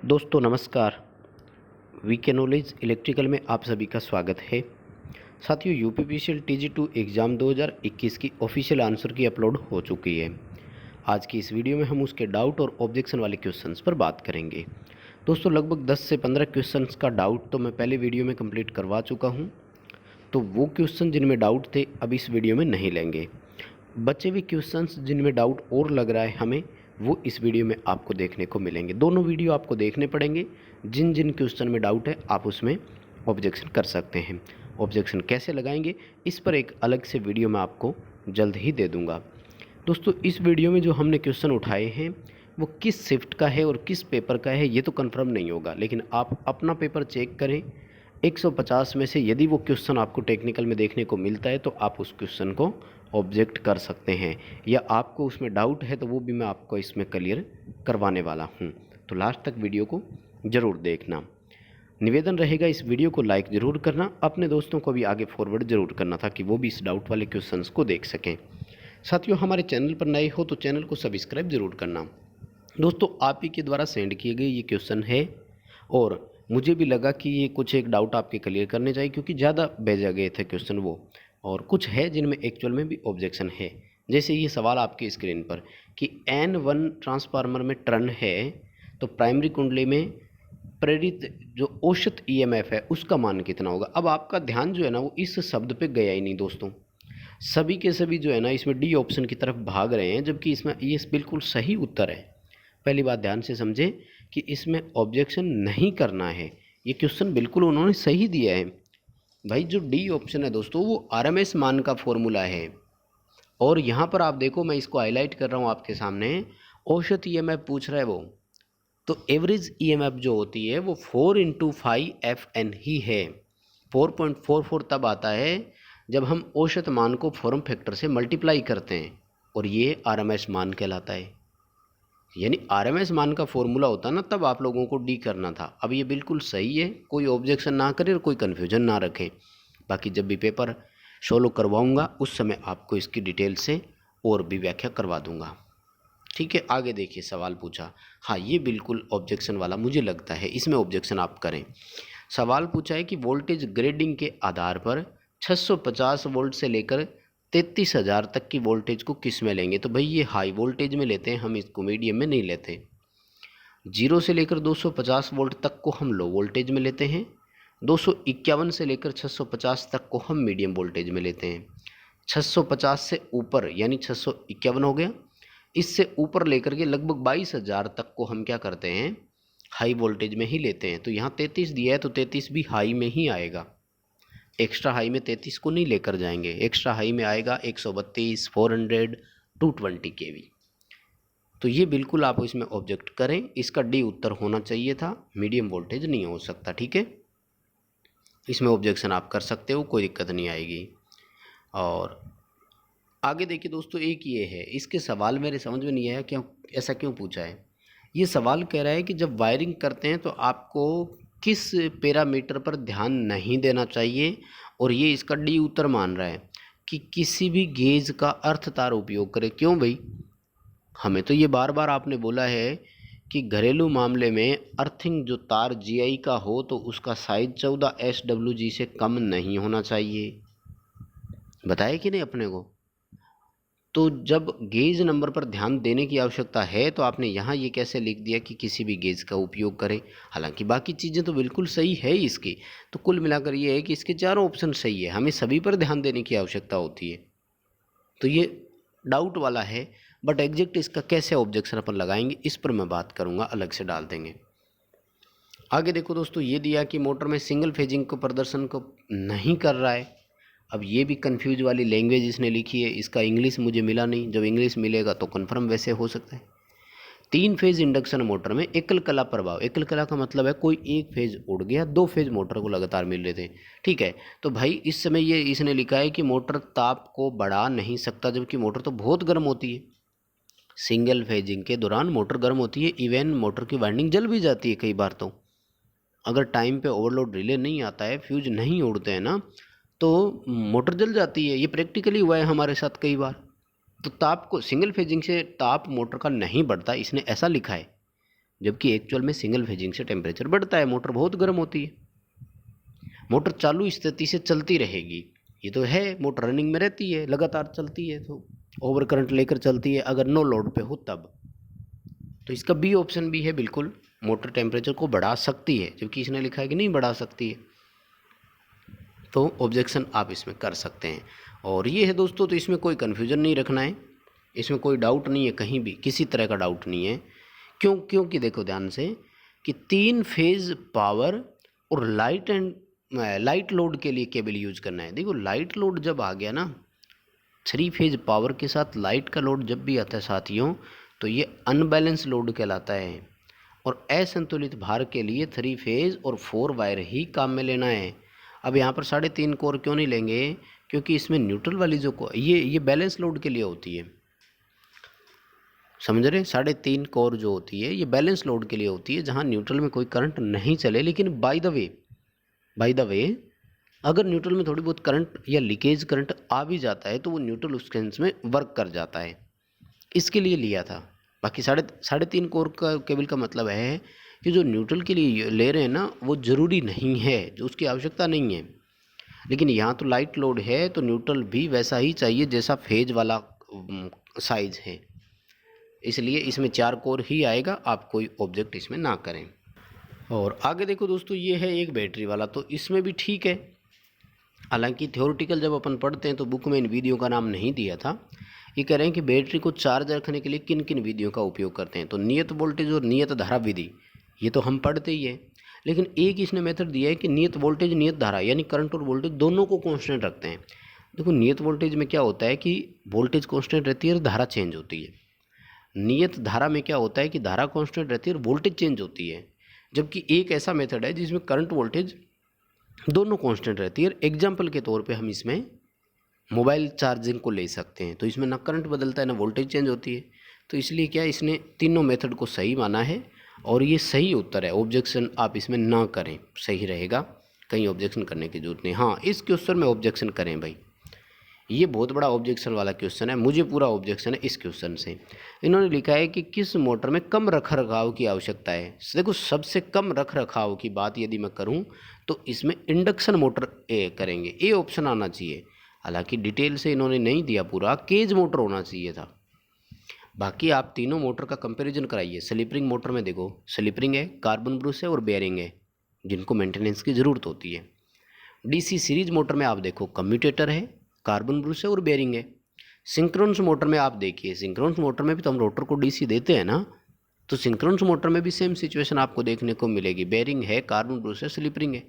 दोस्तों नमस्कार। VK knowledge electrical में आप सभी का स्वागत है। साथियों, यूपीपीसीएल TG2 एग्ज़ाम 2021 की ऑफिशियल आंसर की अपलोड हो चुकी है। आज की इस वीडियो में हम उसके डाउट और ऑब्जेक्शन वाले क्वेश्चंस पर बात करेंगे। दोस्तों लगभग 10 से 15 क्वेश्चंस का डाउट तो मैं पहले वीडियो में कंप्लीट करवा चुका हूँ, तो वो क्वेश्चन जिनमें डाउट थे अब इस वीडियो में नहीं लेंगे। बचे हुए क्वेश्चंस जिनमें डाउट और लग रहा है हमें, वो इस वीडियो में आपको देखने को मिलेंगे। दोनों वीडियो आपको देखने पड़ेंगे। जिन जिन क्वेश्चन में डाउट है आप उसमें ऑब्जेक्शन कर सकते हैं। ऑब्जेक्शन कैसे लगाएंगे इस पर एक अलग से वीडियो मैं आपको जल्द ही दे दूंगा। दोस्तों इस वीडियो में जो हमने क्वेश्चन उठाए हैं वो किस शिफ्ट का है और किस पेपर का है ये तो कंफर्म नहीं होगा, लेकिन आप अपना पेपर चेक करें। 150 में से यदि वो क्वेश्चन आपको टेक्निकल में देखने को मिलता है तो आप उस क्वेश्चन को ऑब्जेक्ट कर सकते हैं, या आपको उसमें डाउट है तो वो भी मैं आपको इसमें क्लियर करवाने वाला हूँ। तो लास्ट तक वीडियो को ज़रूर देखना। निवेदन रहेगा इस वीडियो को लाइक ज़रूर करना, अपने दोस्तों को भी आगे फॉरवर्ड ज़रूर करना ताकि वो भी इस डाउट वाले क्वेश्चंस को देख सकें। साथियों, हमारे चैनल पर नए हो तो चैनल को सब्सक्राइब ज़रूर करना। दोस्तों आप ही के द्वारा सेंड किए गए ये क्वेश्चन है और मुझे भी लगा कि ये कुछ एक डाउट आपके क्लियर करने चाहिए, क्योंकि ज़्यादा भेजा गए थे क्वेश्चन वो, और कुछ है जिनमें एक्चुअल में भी ऑब्जेक्शन है। जैसे ये सवाल आपकी स्क्रीन पर कि N1 ट्रांसफार्मर में टर्न है तो प्राइमरी कुंडली में प्रेरित जो औसत EMF है उसका मान कितना होगा। अब आपका ध्यान जो है ना वो इस शब्द पे गया ही नहीं दोस्तों। सभी के सभी जो है ना इसमें डी ऑप्शन की तरफ भाग रहे हैं, जबकि इसमें ये बिल्कुल सही उत्तर है। पहली बात ध्यान से समझें कि इसमें ऑब्जेक्शन नहीं करना है। ये क्वेश्चन बिल्कुल उन्होंने सही दिया है भाई। जो डी ऑप्शन है दोस्तों वो RMS मान का फॉर्मूला है, और यहाँ पर आप देखो मैं इसको हाईलाइट कर रहा हूँ आपके सामने। औसत EMF पूछ रहा है वो, तो एवरेज EMF जो होती है वो 4×5FN ही है। 4.44 तब आता है जब हम औसत मान को फॉर्म फैक्टर से मल्टीप्लाई करते हैं, और ये RMS मान कहलाता है। यानी RMS मान का फॉर्मूला होता ना तब आप लोगों को डी करना था। अब ये बिल्कुल सही है, कोई ऑब्जेक्शन ना करें और कोई कन्फ्यूजन ना रखें। बाकी जब भी पेपर सोल्व करवाऊंगा उस समय आपको इसकी डिटेल से और भी व्याख्या करवा दूंगा। ठीक है, आगे देखिए सवाल पूछा। हाँ ये बिल्कुल ऑब्जेक्शन वाला मुझे लगता है, इसमें ऑब्जेक्शन आप करें। सवाल पूछा है कि वोल्टेज ग्रेडिंग के आधार पर 650 वोल्ट से लेकर 33,000 तक की वोल्टेज को किस में लेंगे। तो भाई ये हाई वोल्टेज में लेते हैं, हम इसको मीडियम में नहीं लेते। 0 से लेकर 250 वोल्ट तक को हम लो वोल्टेज में लेते हैं। 251 से लेकर 650 तक को हम मीडियम वोल्टेज में लेते हैं। 650 से ऊपर यानी 651 हो गया, इससे ऊपर लेकर के लगभग 22,000 तक को हम क्या करते हैं, हाई वोल्टेज में ही लेते हैं। तो यहाँ 33 दिया है तो 33 भी हाई में ही आएगा। एक्स्ट्रा हाई में 33 को नहीं लेकर जाएंगे, एक्स्ट्रा हाई में आएगा 132, 400, 220 kV। तो ये बिल्कुल आप इसमें ऑब्जेक्ट करें, इसका डी उत्तर होना चाहिए था, मीडियम वोल्टेज नहीं हो सकता। ठीक है, इसमें ऑब्जेक्शन आप कर सकते हो, कोई दिक्कत नहीं आएगी। और आगे देखिए दोस्तों, एक ये है, इसके सवाल मेरे समझ में नहीं आया क्यों, ऐसा क्यों पूछा है। ये सवाल कह रहा है कि जब वायरिंग करते हैं तो आपको किस पैरामीटर पर ध्यान नहीं देना चाहिए, और ये इसका डी उत्तर मान रहा है कि किसी भी गेज का अर्थ तार उपयोग करें। क्यों भाई, हमें तो ये बार बार आपने बोला है कि घरेलू मामले में अर्थिंग जो तार GI का हो तो उसका साइज 14 SWG से कम नहीं होना चाहिए, बताया कि नहीं अपने को। तो जब गेज नंबर पर ध्यान देने की आवश्यकता है तो आपने यहाँ ये कैसे लिख दिया कि किसी भी गेज का उपयोग करें, हालांकि बाकी चीज़ें तो बिल्कुल सही है इसकी। तो कुल मिलाकर ये है कि इसके चारों ऑप्शन सही है, हमें सभी पर ध्यान देने की आवश्यकता होती है। तो ये डाउट वाला है, बट एग्जैक्ट इसका कैसे ऑब्जेक्शन अपन लगाएंगे इस पर मैं बात करूँगा, अलग से डाल देंगे। आगे देखो दोस्तों, ये दिया कि मोटर में सिंगल फेजिंग को प्रदर्शन को नहीं कर रहा है। अब ये भी कंफ्यूज वाली लैंग्वेज इसने लिखी है, इसका इंग्लिश मुझे मिला नहीं, जब इंग्लिश मिलेगा तो कन्फर्म वैसे हो सकता है। 3 फेज इंडक्शन मोटर में एकल कला प्रभाव, एकल कला का मतलब है कोई एक फेज उड़ गया, 2 फेज मोटर को लगातार मिल रहे थे। ठीक है, तो भाई इस समय ये इसने लिखा है कि मोटर ताप को बढ़ा नहीं सकता, जबकि मोटर तो बहुत गर्म होती है। सिंगल फेजिंग के दौरान मोटर गर्म होती है, इवन मोटर की वाइंडिंग जल भी जाती है कई बार। तो अगर टाइम पे ओवरलोड रिले नहीं आता है, फ्यूज नहीं उड़ते हैं ना, तो मोटर जल जाती है। ये प्रैक्टिकली हुआ है हमारे साथ कई बार। तो ताप को सिंगल फेजिंग से ताप मोटर का नहीं बढ़ता, इसने ऐसा लिखा है। जबकि एक्चुअल में सिंगल फेजिंग से टेम्परेचर बढ़ता है, मोटर बहुत गर्म होती है। मोटर चालू स्थिति से चलती रहेगी, ये तो है, मोटर रनिंग में रहती है, लगातार चलती है, तो ओवर करंट लेकर चलती है अगर नो लोड पे हो तब। तो इसका बी ऑप्शन भी है, बिल्कुल मोटर टेम्परेचर को बढ़ा सकती है, जबकि इसने लिखा है कि नहीं बढ़ा सकती है। तो ऑब्जेक्शन आप इसमें कर सकते हैं। और ये है दोस्तों, तो इसमें कोई कन्फ्यूजन नहीं रखना है, इसमें कोई डाउट नहीं है, कहीं भी किसी तरह का डाउट नहीं है। क्योंकि देखो ध्यान से कि 3 फेज पावर और लाइट लोड के लिए केबल यूज करना है। देखो लाइट लोड जब आ गया ना, 3 फेज पावर के साथ लाइट का लोड जब भी आता है साथियों, तो ये अनबैलेंस लोड कहलाता है। और असंतुलित भार के लिए 3 फेज और 4 वायर ही काम में लेना है। अब यहाँ पर 3.5 कोर क्यों नहीं लेंगे, क्योंकि इसमें न्यूट्रल वाली जो ये बैलेंस लोड के लिए होती है, समझ रहे। 3.5 कोर जो होती है ये बैलेंस लोड के लिए होती है, जहाँ न्यूट्रल में कोई करंट नहीं चले। लेकिन बाय द वे अगर न्यूट्रल में थोड़ी बहुत करंट या लीकेज करंट आ भी जाता है तो वो न्यूट्रल उस सेंस में वर्क कर जाता है, इसके लिए लिया था। बाकी 3.5 कोर का केबल का मतलब है कि जो न्यूट्रल के लिए ले रहे हैं ना, वो ज़रूरी नहीं है, जो उसकी आवश्यकता नहीं है। लेकिन यहाँ तो लाइट लोड है, तो न्यूट्रल भी वैसा ही चाहिए जैसा फेज वाला साइज है, इसलिए इसमें 4 कोर ही आएगा। आप कोई ऑब्जेक्ट इसमें ना करें। और आगे देखो दोस्तों, ये है एक बैटरी वाला, तो इसमें भी ठीक है। हालांकि थ्योरेटिकल जब अपन पढ़ते हैं तो बुक में इन विधियों का नाम नहीं दिया था। ये कह रहे हैं कि बैटरी को चार्ज रखने के लिए किन किन विधियों का उपयोग करते हैं। तो नियत वोल्टेज और नियत धारा विधि, ये तो हम पढ़ते ही है। लेकिन एक इसने मेथड दिया है कि नियत वोल्टेज नियत धारा, यानी करंट और वोल्टेज दोनों को कांस्टेंट रखते हैं। देखो नियत वोल्टेज में क्या होता है कि वोल्टेज कांस्टेंट रहती है और धारा चेंज होती है। नियत धारा में क्या होता है कि धारा कांस्टेंट रहती है और वोल्टेज चेंज होती है। जबकि एक ऐसा मेथड है जिसमें करंट वोल्टेज दोनों कांस्टेंट रहती है। एग्जाम्पल के तौर पे हम इसमें मोबाइल चार्जिंग को ले सकते हैं, तो इसमें ना करंट बदलता है ना वोल्टेज चेंज होती है। तो इसलिए क्या इसने तीनों मेथड को सही माना है और ये सही उत्तर है। ऑब्जेक्शन आप इसमें ना करें, सही रहेगा, कहीं ऑब्जेक्शन करने की जरूरत नहीं। हाँ, इस क्वेश्चन में ऑब्जेक्शन करें भाई, ये बहुत बड़ा ऑब्जेक्शन वाला क्वेश्चन है, मुझे पूरा ऑब्जेक्शन है इस क्वेश्चन से। इन्होंने लिखा है कि किस मोटर में कम रख रखाव की आवश्यकता है। देखो सबसे कम रख रखाव की बात यदि मैं करूं तो इसमें इंडक्शन मोटर करेंगे, ए ऑप्शन आना चाहिए। हालांकि डिटेल से इन्होंने नहीं दिया पूरा, केज मोटर होना चाहिए था। बाकी आप तीनों मोटर का कंपैरिजन कराइए। स्लिप रिंग मोटर में देखो, स्लिप रिंग है, कार्बन ब्रश है और बेयरिंग है, जिनको मेंटेनेंस की ज़रूरत होती है। डीसी सीरीज मोटर में आप देखो, कम्यूटेटर है, कार्बन ब्रश है और बेयरिंग है। सिंक्रोनस मोटर में आप देखिए, सिंक्रोनस मोटर में भी तो हम रोटर को डीसी देते हैं ना, तो सिंक्रोनस मोटर में भी सेम सिचुएशन आपको देखने को मिलेगी। बेयरिंग है, कार्बन ब्रश है, स्लिप रिंग है।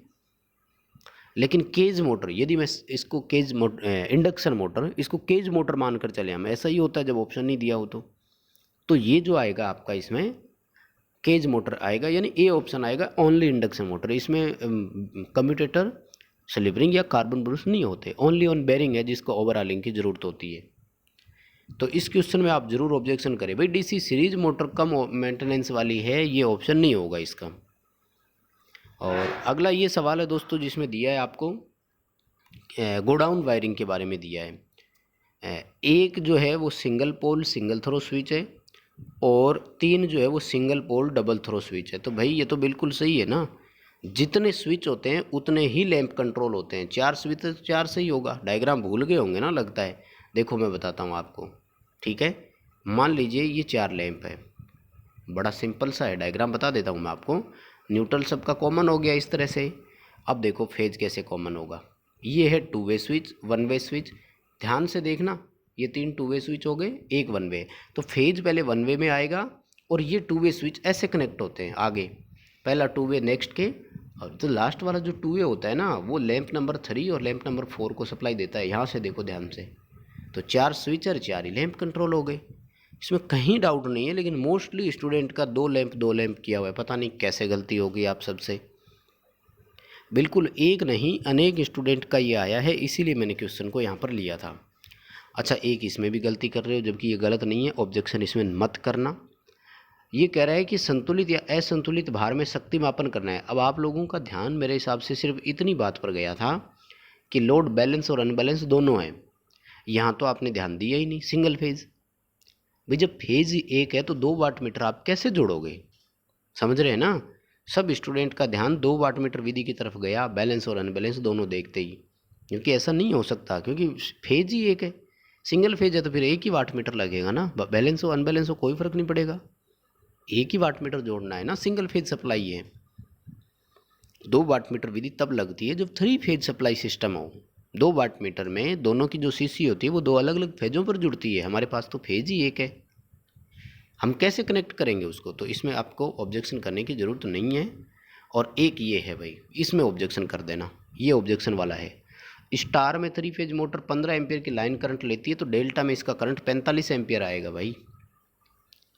लेकिन केज मोटर, यदि मैं इसको केज मोटर, इंडक्शन मोटर, इसको केज मोटर मानकर चले हम, ऐसा ही होता है जब ऑप्शन नहीं दिया हो तो ये जो आएगा आपका इसमें केज मोटर आएगा, यानी ए ऑप्शन आएगा, ओनली इंडक्शन मोटर। इसमें कम्यूटेटर, स्लिप रिंग या कार्बन ब्रश नहीं होते, ओनली ऑन बेयरिंग है जिसको ओवरऑलिंग की ज़रूरत होती है। तो इस क्वेश्चन में आप जरूर ऑब्जेक्शन करें भाई, डीसी सीरीज मोटर कम मेंटेनेंस वाली है, ये ऑप्शन नहीं होगा इसका। और अगला ये सवाल है दोस्तों जिसमें दिया है आपको गोडाउन वायरिंग के बारे में दिया है। एक जो है वो single pole single throw switch है और 3 जो है वो single pole double throw switch है। तो भाई ये तो बिल्कुल सही है ना, जितने स्विच होते हैं उतने ही लैंप कंट्रोल होते हैं। 4 स्विच तो 4 से ही होगा। डायग्राम भूल गए होंगे ना लगता है, देखो मैं बताता हूँ आपको, ठीक है। मान लीजिए ये 4 लैंप है, बड़ा सिंपल सा है, डायग्राम बता देता हूँ मैं आपको। न्यूट्रल सबका कॉमन हो गया इस तरह से। अब देखो फेज कैसे कॉमन होगा। ये है 2 वे स्विच, 1 वे स्विच, ध्यान से देखना, ये 3 2 वे स्विच हो गए, एक 1 वे। तो फेज पहले 1 वे में आएगा और ये 2 वे स्विच ऐसे कनेक्ट होते हैं आगे, पहला 2 वे नेक्स्ट के, और तो लास्ट वाला जो 2 वे होता है ना, वो लैंप नंबर 3 और लैंप नंबर 4 को सप्लाई देता है। यहाँ से देखो ध्यान से, तो 4 स्विच और 4 ही लैंप कंट्रोल हो गए, इसमें कहीं डाउट नहीं है। लेकिन मोस्टली स्टूडेंट का 2 लैंप किया हुआ है, पता नहीं कैसे गलती होगी आप सबसे। बिल्कुल एक नहीं, अनेक स्टूडेंट का ये आया है, इसीलिए मैंने क्वेश्चन को यहाँ पर लिया था। अच्छा, एक इसमें भी गलती कर रहे हो, जबकि ये गलत नहीं है, ऑब्जेक्शन इसमें मत करना। ये कह रहा है कि संतुलित या असंतुलित भार में शक्ति मापन करना है। अब आप लोगों का ध्यान मेरे हिसाब से सिर्फ इतनी बात पर गया था कि लोड बैलेंस और अनबैलेंस दोनों हैं। यहाँ तो आपने ध्यान दिया ही नहीं, सिंगल फेज। भाई जब फेज एक है तो 2 वाट मीटर आप कैसे जोड़ोगे? समझ रहे हैं ना। सब स्टूडेंट का ध्यान 2 वाटमीटर विधि की तरफ गया, बैलेंस और अनबैलेंस दोनों देखते ही, क्योंकि ऐसा नहीं हो सकता, क्योंकि फेज ही एक है, सिंगल फेज है तो फिर एक ही वाटमीटर लगेगा ना, बैलेंस हो अनबैलेंस हो कोई फर्क नहीं पड़ेगा, एक ही वाटमीटर जोड़ना है ना, सिंगल फेज सप्लाई है। 2 वाटमीटर विधि तब लगती है जब 3 फेज सप्लाई सिस्टम हो। 2 वाटमीटर में दोनों की जो सीसी होती है वो 2 अलग अलग फेजों पर जुड़ती है, हमारे पास तो फेज ही एक है, हम कैसे कनेक्ट करेंगे उसको। तो इसमें आपको ऑब्जेक्शन करने की ज़रूरत नहीं है। और एक ये है भाई, इसमें ऑब्जेक्शन कर देना, ये ऑब्जेक्शन वाला है। स्टार में 3 फेज मोटर 15 एम्पियर की लाइन करंट लेती है तो डेल्टा में इसका करंट 45 एम्पियर आएगा भाई।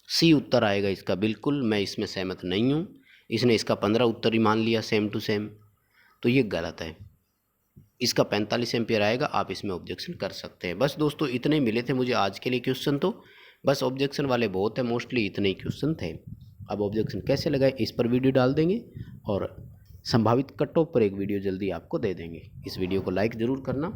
सी उत्तर आएगा इसका, बिल्कुल मैं इसमें सहमत नहीं हूँ। इसने इसका 15 उत्तर ही मान लिया सेम टू सेम, तो ये गलत है। इसका 45 एम्पियर आएगा, आप इसमें ऑब्जेक्शन कर सकते हैं। बस दोस्तों इतने मिले थे मुझे आज के लिए क्वेश्चन, तो बस ऑब्जेक्शन वाले बहुत है, मोस्टली इतने ही क्वेश्चन थे। अब ऑब्जेक्शन कैसे लगाए इस पर वीडियो डाल देंगे और संभावित कट ऑफ पर एक वीडियो जल्दी आपको दे देंगे। इस वीडियो को लाइक ज़रूर करना।